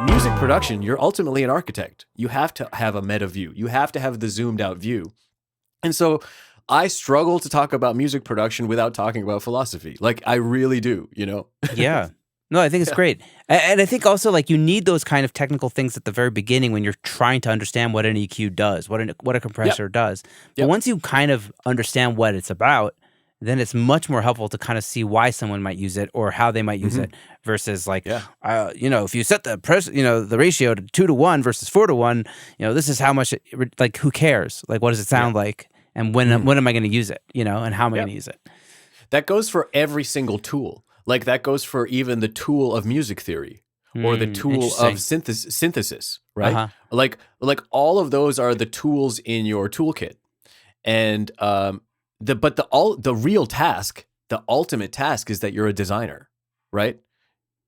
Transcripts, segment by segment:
music production, you're ultimately an architect. You have to have a meta view. You have to have the zoomed out view. And so I struggle to talk about music production without talking about philosophy. Like I really do, you know? Yeah. No, I think it's great. And I think also like you need those kind of technical things at the very beginning when you're trying to understand what an EQ does, what a compressor does. But once you kind of understand what it's about, then it's much more helpful to kind of see why someone might use it or how they might use it versus like, if you set the ratio to 2-to-1 versus 4-to-1, this is how much, like, who cares? Like, what does it sound like? And when am I going to use it? And how am I going to use it? That goes for every single tool. Like that goes for even the tool of music theory or the tool of synthesis, right? Uh-huh. Like all of those are the tools in your toolkit. And the real task, the ultimate task is that you're a designer, right?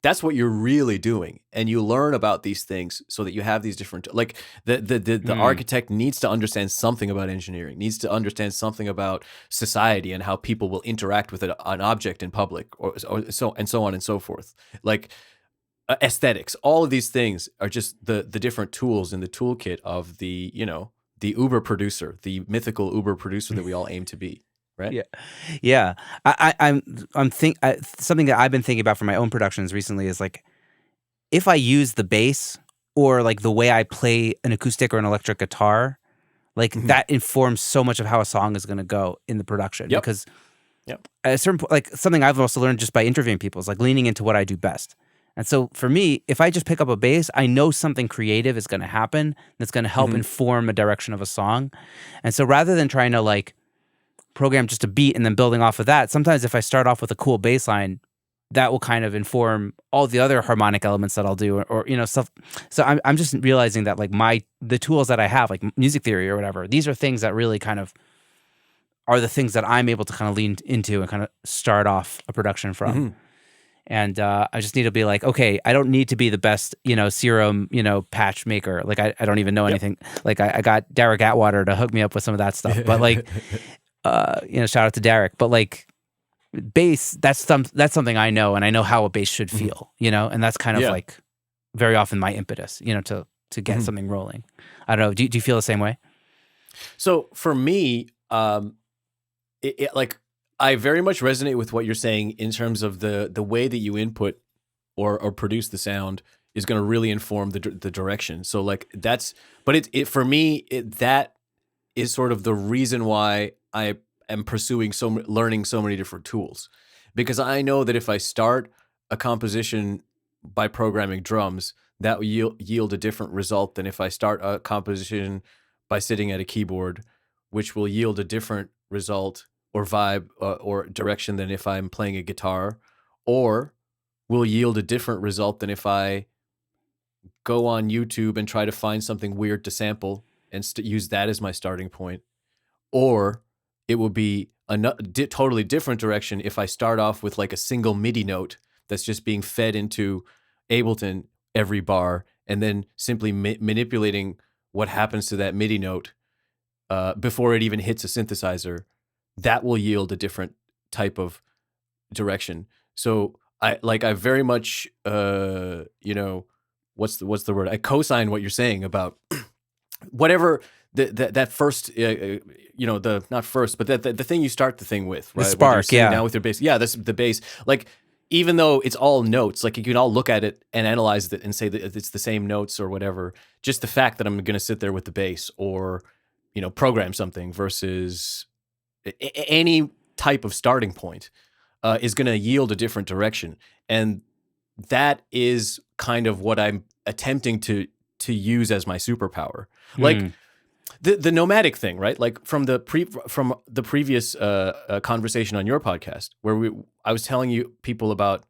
That's what you're really doing. And you learn about these things so that you have these different, like the architect needs to understand something about engineering, needs to understand something about society and how people will interact with an object in public or so on and so forth. Like aesthetics, all of these things are just the different tools in the toolkit of the Uber producer, the mythical Uber producer that we all aim to be. Right. Yeah. Something that I've been thinking about for my own productions recently is like, if I use the bass or like the way I play an acoustic or an electric guitar, like that informs so much of how a song is going to go in the production. Because at a certain point, like something I've also learned just by interviewing people is like leaning into what I do best. And so for me, if I just pick up a bass, I know something creative is going to happen that's going to help inform a direction of a song. And so rather than trying to like program just a beat and then building off of that, sometimes if I start off with a cool bass line, that will kind of inform all the other harmonic elements that I'll do or stuff. So I'm just realizing that like the tools that I have, like music theory or whatever, these are things that really kind of are the things that I'm able to kind of lean into and kind of start off a production from. And I just need to be like, okay, I don't need to be the best, serum, patch maker. Like I don't even know anything. Like I got Derek Atwater to hook me up with some of that stuff. But like, shout out to Derek. But like bass, that's something I know, and I know how a bass should feel, and that's kind of like very often my impetus, to get something rolling. I don't know. Do you feel the same way? So for me, like I very much resonate with what you're saying in terms of the way that you input or produce the sound is going to really inform the direction. So like but for me, that is sort of the reason why I am pursuing learning so many different tools, because I know that if I start a composition by programming drums, that will yield a different result than if I start a composition by sitting at a keyboard, which will yield a different result or vibe or direction than if I'm playing a guitar, or will yield a different result than if I go on YouTube and try to find something weird to sample and use that as my starting point. Or it will be a totally different direction if I start off with like a single MIDI note that's just being fed into Ableton every bar, and then simply manipulating what happens to that MIDI note before it even hits a synthesizer. That will yield a different type of direction. So I very much, what's the word? I co-sign what you're saying about whatever that first, not first, but the thing you start the thing with, right? The spark, down with your bass. Yeah, that's the bass. Like, even though it's all notes, like you can all look at it and analyze it and say that it's the same notes or whatever. Just the fact that I'm going to sit there with the bass or, program something versus any type of starting point is going to yield a different direction. And that is kind of what I'm attempting to use as my superpower. Like the nomadic thing, right? Like from the previous conversation on your podcast, where I was telling you people about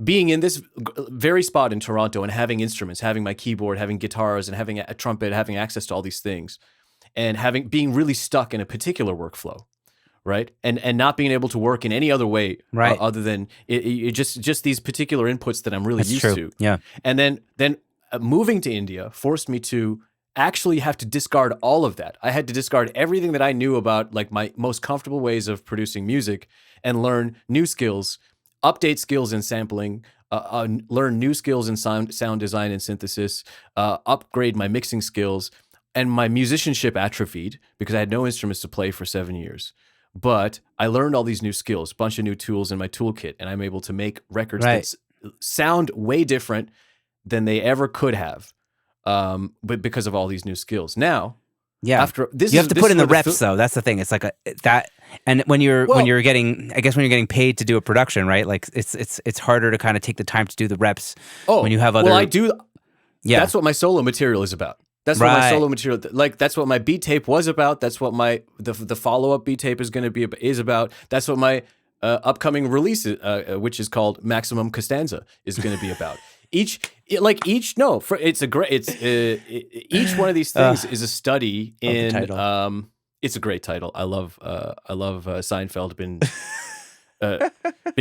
being in this very spot in Toronto and having instruments, having my keyboard, having guitars, and having a trumpet, having access to all these things, and being really stuck in a particular workflow, right? And not being able to work in any other way, right? Other than it just these particular inputs that I'm really used to. Yeah. And then moving to India forced me to actually have to discard all of that. I had to discard everything that I knew about like my most comfortable ways of producing music and learn new skills, update skills in sampling, learn new skills in sound design and synthesis, upgrade my mixing skills, and my musicianship atrophied because I had no instruments to play for 7 years. But I learned all these new skills, a bunch of new tools in my toolkit, and I'm able to make records Right. that sound way different than they ever could have, but because of all these new skills. Now, Yeah. after this, You have to put in the reps reps though. That's the thing. It's like that. And when you're getting, I guess when you're getting paid to do a production, right? Like it's harder to kind of take the time to do the reps when you have other. Well, I do. Yeah. That's what my solo material is about. That's what my solo material, like that's what my beat tape was about. That's what the follow up beat tape is going to be is about. That's what my upcoming release, which is called Maximum Costanza, is going to be about. Each one of these things is a study in. It's a great title. I love Seinfeld. Been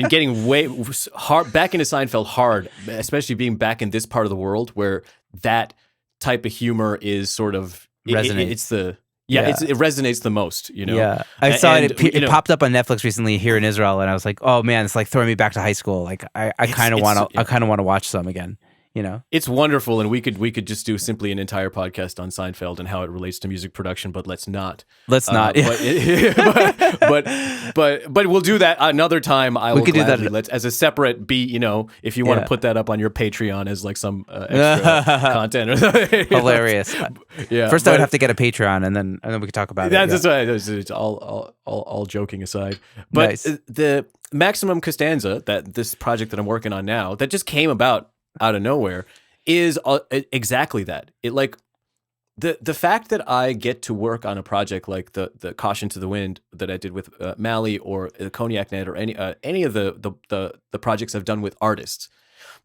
getting way hard back into Seinfeld hard, especially being back in this part of the world where that type of humor is sort of resonates. It resonates the most, you know. Yeah, I saw it. It popped up on Netflix recently here in Israel, and I was like, "Oh man, it's like throwing me back to high school." Like I kind of want to watch some again. You know, it's wonderful, and we could just do simply an entire podcast on Seinfeld and how it relates to music production, but let's not. But we'll do that another time. I will gladly let's as a separate if you want to put that up on your Patreon as like some extra content or something. Hilarious. First I would have to get a Patreon, and then we could talk about it. That's right. It's all joking aside, but nice. The Maximum Costanza, that this project that I'm working on now, that just came about out of nowhere, is exactly that. It like the fact that I get to work on a project like the Caution to the Wind that I did with Mali, or the Cognac Net, or any of the projects I've done with artists.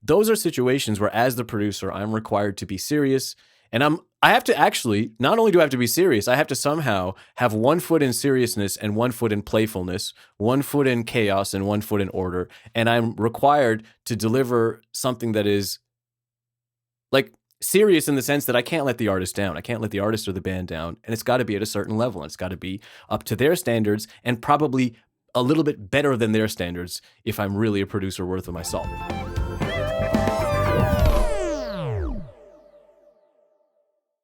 Those are situations where, as the producer, I'm required to be serious, and I have to actually, not only do I have to be serious, I have to somehow have 1 foot in seriousness and 1 foot in playfulness, 1 foot in chaos and 1 foot in order. And I'm required to deliver something that is like serious in the sense that I can't let the artist down. I can't let the artist or the band down. And it's got to be at a certain level. And it's got to be up to their standards, and probably a little bit better than their standards if I'm really a producer worth of my salt.